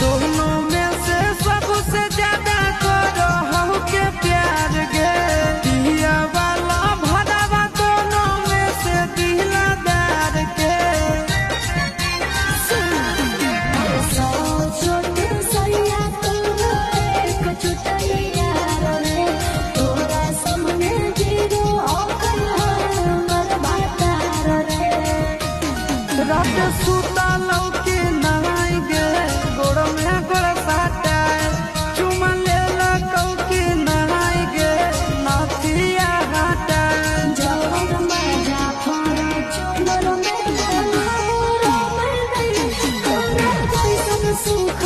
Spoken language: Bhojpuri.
दोनों में से सबसे ज्यादा करो हो के प्यार गे पिया वाला भरावा दोनों में से दिलदार के रात सुता लौके नहाई गे गोड़ में गोड़ साटाए चुमा ले लौ के नहाई गे नाथिया हटाए सुख